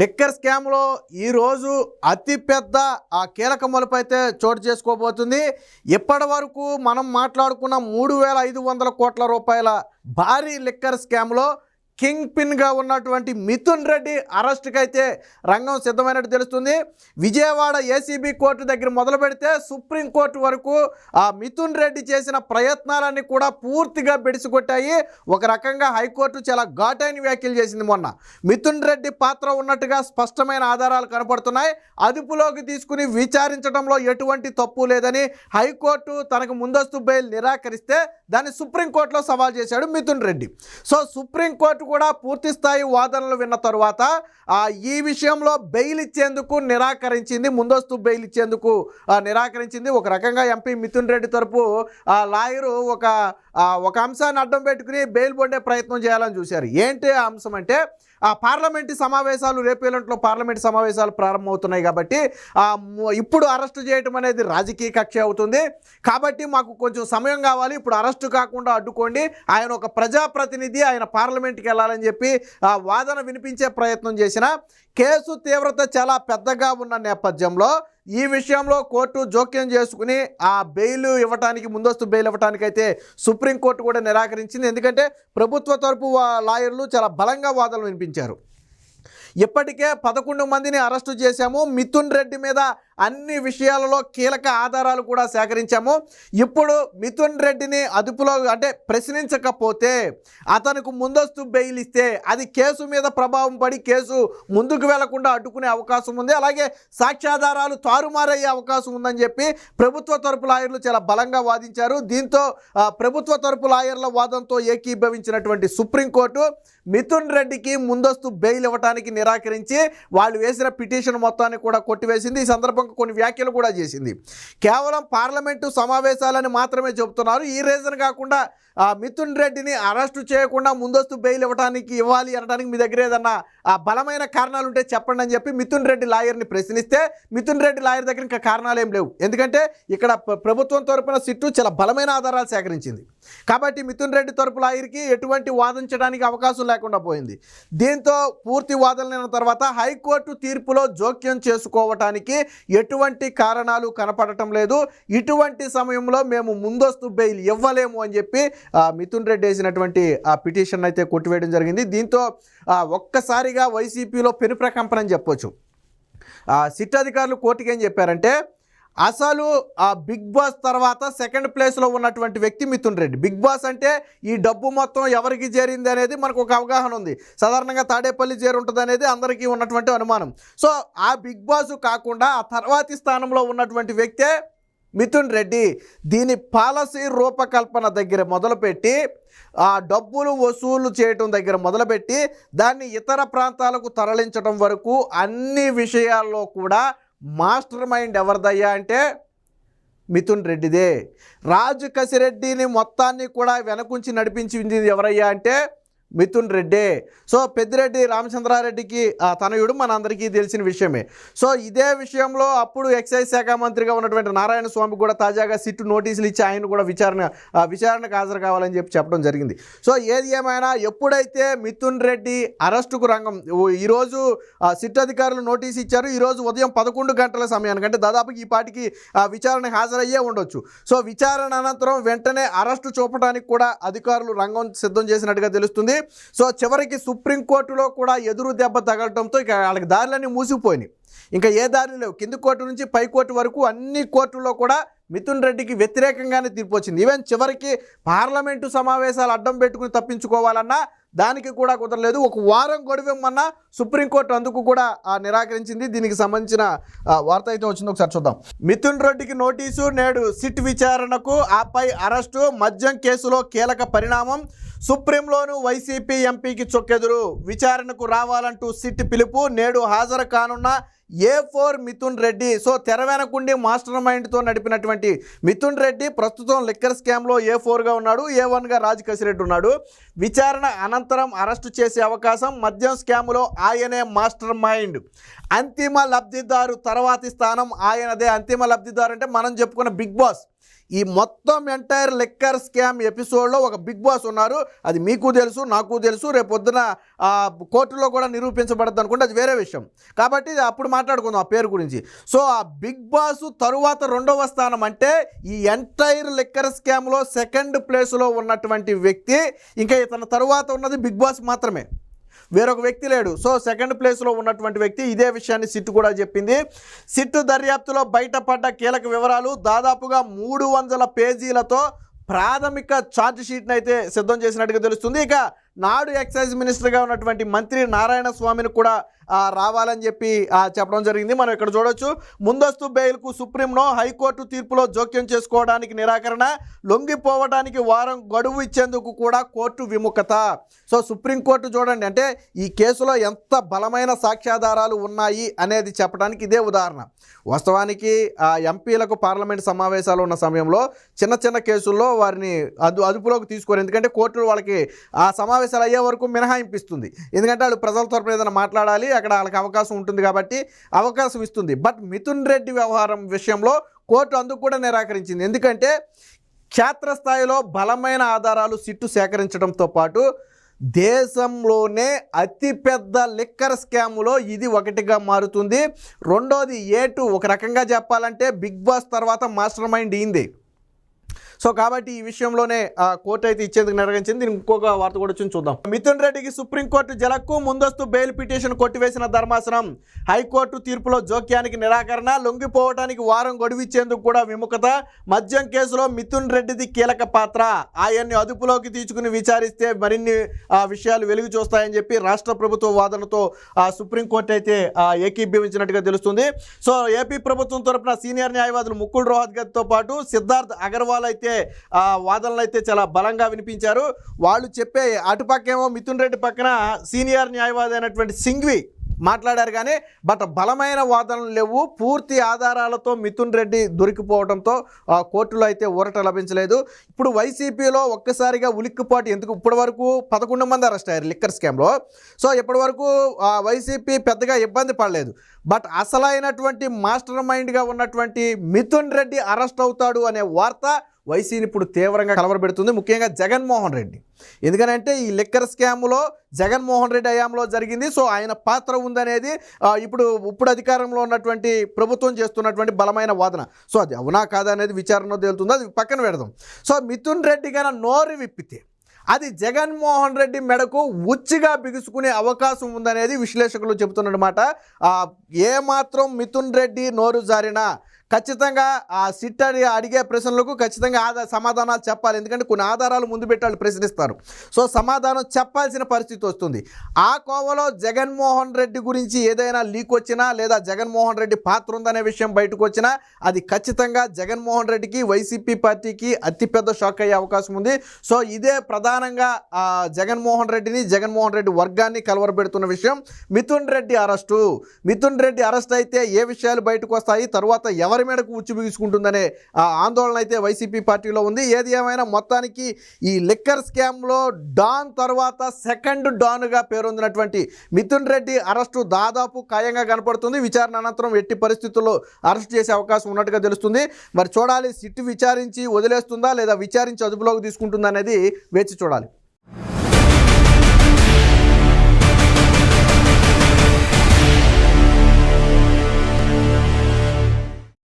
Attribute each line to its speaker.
Speaker 1: Liquor స్కామ్లో ఈరోజు అతిపెద్ద కీలక మలుపు అయితే చోటు చేసుకోబోతుంది. ఇప్పటి వరకు మనం మాట్లాడుకున్న 3,500 కోట్ల రూపాయల భారీ లిక్కర్ స్కామ్లో కింగ్ పిన్గా ఉన్నటువంటి మిథున్ రెడ్డి అరెస్ట్కి అయితే రంగం సిద్ధమైనట్టు తెలుస్తుంది. విజయవాడ ఏసీబీ కోర్టు దగ్గర మొదలు పెడితే సుప్రీంకోర్టు వరకు మిథున్ రెడ్డి చేసిన ప్రయత్నాలన్నీ కూడా పూర్తిగా బెడిసికొట్టాయి. ఒక రకంగా హైకోర్టు చాలా ఘాటైన వ్యాఖ్యలు చేసింది. మొన్న మిథున్ రెడ్డి పాత్ర ఉన్నట్టుగా స్పష్టమైన ఆధారాలు కనపడుతున్నాయి. అదుపులోకి తీసుకుని విచారించడంలో ఎటువంటి తప్పు లేదని హైకోర్టు తనకు ముందస్తు బెయిల్ నిరాకరిస్తే దాన్ని సుప్రీంకోర్టులో సవాల్ చేశాడు మిథున్ రెడ్డి. సో సుప్రీంకోర్టు కూడా పూర్తి స్థాయి వాదనలు విన్న తర్వాత ఈ విషయంలో బెయిల్ ఇచ్చేందుకు నిరాకరించింది, ముందస్తు బెయిల్ ఇచ్చేందుకు నిరాకరించింది. ఒక రకంగా ఎంపీ మిథున్ రెడ్డి తరపు లాయరు ఒక అంశాన్ని అడ్డం పెట్టుకుని బెయిల్ పొందే ప్రయత్నం చేయాలని చూశారు. ఏంటి ఆ అంశం అంటే పార్లమెంటు సమావేశాలు రేపేలంట్లో పార్లమెంటు సమావేశాలు ప్రారంభమవుతున్నాయి కాబట్టి ఇప్పుడు అరెస్టు చేయటం అనేది రాజకీయ కక్ష అవుతుంది. కాబట్టి మాకు కొంచెం సమయం కావాలి, ఇప్పుడు అరెస్టు కాకుండా అడ్డుకోండి, ఆయన ఒక ప్రజాప్రతినిధి, ఆయన పార్లమెంట్కి వెళ్ళాలని చెప్పి వాదన వినిపించే ప్రయత్నం చేసిన కేసు తీవ్రత చాలా పెద్దగా ఉన్న నేపథ్యంలో ఈ విషయంలో కోర్టు జోక్యం చేసుకుని బెయిల్ ఇవ్వడానికి, ముందస్తు బెయిల్ ఇవ్వడానికి అయితే సుప్రీంకోర్టు కూడా నిరాకరించింది. ఎందుకంటే ప్రభుత్వ తరపు లాయర్లు చాలా బలంగా వాదనలు వినిపించారు. ఇప్పటికే 11 మందిని అరెస్టు చేశాము, మిథున్ రెడ్డి మీద అన్ని విషయాలలో కీలక ఆధారాలు కూడా సేకరించాము. ఇప్పుడు మిథున్ రెడ్డిని అదుపులో ప్రశ్నించకపోతే అతనికి ముందస్తు బెయిల్ ఇస్తే అది కేసు మీద ప్రభావం పడి కేసు ముందుకు వెళ్లకుండా అడ్డుకునే అవకాశం ఉంది, అలాగే సాక్ష్యాధారాలు తారుమారయ్యే అవకాశం ఉందని చెప్పి ప్రభుత్వ తరపు లాయర్లు చాలా బలంగా వాదించారు. దీంతో ప్రభుత్వ తరపు లాయర్ల వాదనతో ఏకీభవించినటువంటి సుప్రీంకోర్టు మిథున్ రెడ్డికి ముందస్తు బెయిల్ ఇవ్వడానికి నిరాకరించి వాళ్ళు వేసిన పిటిషన్ మొత్తాన్ని కూడా కొట్టివేసింది. ఈ సందర్భంగా కొన్ని వ్యాఖ్యలు కూడా చేసింది. కేవలం పార్లమెంటు సమావేశాలని మాత్రమే చెబుతున్నారు. ఈ రీజన్ కాకుండా మిథున్ రెడ్డిని అరెస్టు చేయకుండా ముందస్తు బెయిల్ ఇవ్వాలి అనడానికి మీ దగ్గర ఏదన్నా బలమైన కారణాలు ఉంటే చెప్పండి అని చెప్పి మిథున్ రెడ్డి లాయర్ని ప్రశ్నిస్తే మిథున్ రెడ్డి లాయర్ దగ్గర ఇంకా కారణాలు ఏం లేవు. ఎందుకంటే ఇక్కడ ప్రభుత్వం తరపున సిట్టు చాలా బలమైన ఆధారాలు సేకరించింది. కాబట్టి మిథున్ రెడ్డి తరపు లాయర్కి ఎటువంటి వాదించడానికి అవకాశం లేకుండా పోయింది. దీంతో పూర్తి వాదనలైన తర్వాత హైకోర్టు తీర్పులో జోక్యం చేసుకోవటానికి ఎటువంటి కారణాలు కనపడటం లేదు. ఇటువంటి సమయంలో మేము ముందస్తు బెయిల్ ఇవ్వలేము అని చెప్పి మిథున్ రెడ్డి వేసినటువంటి పిటిషన్ అయితే కొట్టివేయడం జరిగింది. దీంతో ఒక్కసారిగా వైసీపీలో పెనుప్రకంపనని చెప్పొచ్చు. సిట్ అధికారులు కోర్టుకి ఏం చెప్పారంటే అసలు బిగ్ బాస్ తర్వాత సెకండ్ ప్లేస్లో ఉన్నటువంటి వ్యక్తి మిథున్ రెడ్డి. బిగ్ బాస్ అంటే ఈ డబ్బు మొత్తం ఎవరికి చేరింది అనేది మనకు ఒక అవగాహన ఉంది. సాధారణంగా తాడేపల్లి చేరి ఉంటుంది అనేది అందరికీ ఉన్నటువంటి అనుమానం. సో ఆ బిగ్ బాస్ కాకుండా ఆ తర్వాతి స్థానంలో ఉన్నటువంటి వ్యక్తే మిథున్ రెడ్డి. దీని పాలసీ రూపకల్పన దగ్గర మొదలుపెట్టి డబ్బులు వసూలు చేయటం దగ్గర మొదలుపెట్టి దాన్ని ఇతర ప్రాంతాలకు తరలించడం వరకు అన్ని విషయాల్లో కూడా మాస్టర్ మైండ్ ఎవరిదయ్యా అంటే మిథున్ రెడ్డిదే. రాజు కసిరెడ్డిని మొత్తాన్ని కూడా వెనకుంచి నడిపించింది ఎవరయ్యా అంటే మిథున్ రెడ్డి. సో పెద్దిరెడ్డి రామచంద్రారెడ్డికి తనయుడు మనందరికీ తెలిసిన విషయమే. సో ఇదే విషయంలో అప్పుడు ఎక్సైజ్ శాఖ మంత్రిగా ఉన్నటువంటి నారాయణ స్వామి కూడా తాజాగా సిట్టు నోటీసులు ఇచ్చి ఆయన కూడా విచారణకు హాజరు కావాలని చెప్పడం జరిగింది. సో ఏది ఏమైనా ఎప్పుడైతే మిథున్ రెడ్డి అరెస్టుకు రంగం ఈరోజు సిట్ అధికారులు నోటీసు ఇచ్చారు. ఈరోజు ఉదయం 11 గంటల సమయానికి అంటే దాదాపు ఈ పాటికి విచారణకు హాజరయ్యే ఉండొచ్చు. సో విచారణ అనంతరం వెంటనే అరెస్టు చూపడానికి కూడా అధికారులు రంగం సిద్ధం చేసినట్టుగా తెలుస్తుంది. సో చివరికి సుప్రీంకోర్టులో కూడా ఎదురు దెబ్బ తగలటంతో ఇక వాళ్ళకి దారులన్నీ మూసిపోయినాయి. ఇంకా ఏ దారులు లేవు. కింది కోర్టు నుంచి పై కోర్టు వరకు అన్ని కోర్టుల్లో కూడా మిథున్ రెడ్డికి వ్యతిరేకంగానే తీర్పు వచ్చింది. ఈవెన్ చివరికి పార్లమెంటు సమావేశాలు అడ్డం పెట్టుకుని తప్పించుకోవాలన్నా దానికి కూడా కుదరలేదు. ఒక వారం గడువేమన్నా సుప్రీంకోర్టు అందుకు కూడా నిరాకరించింది. దీనికి సంబంధించిన వార్త అయితే వచ్చింది, ఒకసారి చూద్దాం. మిథున్ రెడ్డికి నోటీసు, నేడు సిట్ విచారణకు, ఆపై అరెస్టు, మద్యం కేసులో కీలక పరిణామం, సుప్రీంలోనూ వైసీపీ ఎంపీకి చొక్కెదురు, విచారణకు రావాలంటూ సిట్ పిలుపు, నేడు హాజరు కానున్న A4 మిథున్ రెడ్డి. సో తెర వెనకుండి మాస్టర్ మైండ్తో నడిపినటువంటి మిథున్ రెడ్డి ప్రస్తుతం లిక్కర్ స్కామ్లో A4గా ఉన్నాడు, A1గా రాజ్ కసిరెడ్డి ఉన్నాడు. విచారణ అనంతరం అరెస్టు చేసే అవకాశం. మద్యం స్కామ్లో ఆయనే మాస్టర్ మైండ్. అంతిమ లబ్ధిదారు తర్వాతి స్థానం ఆయనదే. అంతిమ లబ్ధిదారు అంటే మనం చెప్పుకున్న బిగ్ బాస్. ఈ మొత్తం ఎంటైర్ లిక్కర్ స్కామ్ ఎపిసోడ్లో ఒక బిగ్ బాస్ ఉన్నారు. అది మీకు తెలుసు, నాకు తెలుసు. రేపు పొద్దున కోర్టులో కూడా నిరూపించబడద్దు అనుకుంటే అది వేరే విషయం. కాబట్టి అప్పుడు మాట్లాడుకుందాం ఆ పేరు గురించి. సో ఆ బిగ్ బాస్ తరువాత రెండవ స్థానం అంటే ఈ ఎంటైర్ లిక్కర్ స్కామ్లో సెకండ్ ప్లేస్లో ఉన్నటువంటి వ్యక్తి. ఇంకా ఇతని తరువాత ఉన్నది బిగ్ బాస్ మాత్రమే, వేరొక వ్యక్తి లేడు. సో సెకండ్ ప్లేస్లో ఉన్నటువంటి వ్యక్తి. ఇదే విషయాన్ని సిట్ కూడా చెప్పింది. సిట్ దర్యాప్తులో బయటపడ్డ కీలక వివరాలు. దాదాపుగా 300 పేజీలతో ప్రాథమిక ఛార్జ్ షీట్ని అయితే సిద్ధం చేసినట్టుగా తెలుస్తుంది. ఇక నాడు ఎక్సైజ్ మినిస్టర్గా ఉన్నటువంటి మంత్రి నారాయణ స్వామిని కూడా రావాలని చెప్పి చెప్పడం జరిగింది. మనం ఇక్కడ చూడొచ్చు. ముందస్తు బెయిల్కు సుప్రీంలో హైకోర్టు తీర్పులో జోక్యం చేసుకోవడానికి నిరాకరణ, లొంగిపోవడానికి వారం గడువు ఇచ్చేందుకు కూడా కోర్టు విముఖత. సో సుప్రీంకోర్టు చూడండి, అంటే ఈ కేసులో ఎంత బలమైన సాక్ష్యాధారాలు ఉన్నాయి అనేది చెప్పడానికి ఇదే ఉదాహరణ. వాస్తవానికి ఎంపీలకు పార్లమెంట్ సమావేశాలు ఉన్న సమయంలో చిన్న చిన్న కేసుల్లో వారిని అదుపులోకి తీసుకోరు. ఎందుకంటే కోర్టు వాళ్ళకి ఆ సమావేశాలు అయ్యే వరకు మినహాయింపిస్తుంది. ఎందుకంటే వాళ్ళు ప్రజల తరపున ఏదైనా మాట్లాడాలి, అక్కడ వాళ్ళకి అవకాశం ఉంటుంది కాబట్టి అవకాశం ఇస్తుంది. బట్ మిథున్ రెడ్డి వ్యవహారం విషయంలో కోర్టు అందుకు కూడా నిరాకరించింది. ఎందుకంటే క్షేత్రస్థాయిలో బలమైన ఆధారాలు సిట్టు సేకరించడంతో పాటు దేశంలోనే అతిపెద్ద లిక్కర్ స్కామ్లో ఇది ఒకటిగా మారుతుంది. రెండోది A2. ఒక రకంగా చెప్పాలంటే బిగ్ బాస్ తర్వాత మాస్టర్ మైండ్ ఈంది. సో కాబట్టి ఈ విషయంలోనే కోర్టు అయితే ఇచ్చేందుకు నిర్వహించింది. దీనికి ఇంకొక వార్త కూడా చూద్దాం. మిథున్ రెడ్డికి సుప్రీంకోర్టు జలక్కు. ముందస్తు బెయిల్ పిటిషన్ కొట్టివేసిన ధర్మాసనం. హైకోర్టు తీర్పులో జోక్యానికి నిరాకరణ, లొంగిపోవడానికి వారం గడువిచ్చేందుకు కూడా విముఖత. మద్యం కేసులో మిథున్ రెడ్డిది కీలక పాత్ర. ఆయన్ని అదుపులోకి తీసుకుని విచారిస్తే మరిన్ని విషయాలు వెలుగు చూస్తాయని చెప్పి రాష్ట్ర ప్రభుత్వ వాదనతో సుప్రీంకోర్టు అయితే ఏకీభవించినట్టుగా తెలుస్తుంది. సో ఏపీ ప్రభుత్వం తరపున సీనియర్ న్యాయవాదులు ముకుల్ రోహత్గత్తో పాటు సిద్ధార్థ్ అగర్వాల్ అయితే వాదనలు అయితే చాలా బలంగా వినిపించారు. వాళ్ళు చెప్పే అటుపక్కేమో మిథున్ రెడ్డి పక్కన సీనియర్ న్యాయవాది అయినటువంటి సింఘ్వి మాట్లాడారు. కానీ బట్ బలమైన వాదనలు లేవు. పూర్తి ఆధారాలతో మిథున్ రెడ్డి దొరికిపోవడంతో కోర్టులో అయితే ఊరట లభించలేదు. ఇప్పుడు వైసీపీలో ఒక్కసారిగా ఉలిక్కిపాటు. ఎందుకు ఇప్పటి వరకు 11 మంది అరెస్ట్ అయ్యారు లిక్కర్ స్కామ్లో. సో ఇప్పటి వరకు వైసీపీ పెద్దగా ఇబ్బంది పడలేదు. బట్ అసలైనటువంటి మాస్టర్ మైండ్గా ఉన్నటువంటి మిథున్ రెడ్డి అరెస్ట్ అవుతాడు అనే వార్త వైసీని ఇప్పుడు తీవ్రంగా కలవరపెడుతుంది, ముఖ్యంగా జగన్మోహన్ రెడ్డి. ఎందుకనంటే ఈ లిక్కర్ స్కామ్లో జగన్మోహన్ రెడ్డి హయాంలో జరిగింది. సో ఆయన పాత్ర ఉందనేది ఇప్పుడు అధికారంలో ఉన్నటువంటి ప్రభుత్వం చేస్తున్నటువంటి బలమైన వాదన. సో అది అవునా కాదా అనేది విచారణ తేలుతుంది, అది పక్కన పెడదాం. సో మిథున్ రెడ్డి గాన నోరు విప్పితే అది జగన్మోహన్ రెడ్డి మెడకు ఉచ్చిగా బిగుసుకునే అవకాశం ఉందనేది విశ్లేషకులు చెబుతున్నమాట. ఏమాత్రం మిథున్ రెడ్డి నోరు జారినా ఖచ్చితంగా సిట్ అడిగే ప్రశ్నలకు ఖచ్చితంగా సమాధానాలు చెప్పాలి. ఎందుకంటే కొన్ని ఆధారాలు ముందు పెట్టి వాళ్ళు ప్రశ్నిస్తారు. సో సమాధానం చెప్పాల్సిన పరిస్థితి వస్తుంది. ఆ కోవలో జగన్మోహన్ రెడ్డి గురించి ఏదైనా లీక్ వచ్చినా లేదా జగన్మోహన్ రెడ్డి పాత్ర ఉందనే విషయం బయటకు వచ్చినా అది ఖచ్చితంగా జగన్మోహన్ రెడ్డికి, వైసీపీ పార్టీకి అతిపెద్ద షాక్ అయ్యే అవకాశం ఉంది. సో ఇదే ప్రధానంగా జగన్మోహన్ రెడ్డి వర్గాన్ని కలవరపెడుతున్న విషయం. మిథున్ రెడ్డి అరెస్టు. మిథున్ రెడ్డి అరెస్ట్ అయితే ఏ విషయాలు బయటకు వస్తాయి, తర్వాత ఎవరి మేడకు ఉచ్చు బిగుసుకుంటుందనే ఆందోళన అయితే వైసీపీ పార్టీలో ఉంది. ఏది ఏమైనా మొత్తానికి ఈ లిక్కర్ స్కామ్లో డాన్ తర్వాత సెకండ్ డాన్గా పేరొందినటువంటి మిథున్ రెడ్డి అరెస్టు దాదాపు ఖాయంగా కనపడుతుంది. విచారణ అనంతరం ఎట్టి పరిస్థితుల్లో అరెస్ట్ చేసే అవకాశం ఉన్నట్టుగా తెలుస్తుంది. మరి చూడాలి, సిట్ విచారించి వదిలేస్తుందా లేదా విచారించి అదుపులోకి తీసుకుంటుందా అనేది వేచి చూడాలి.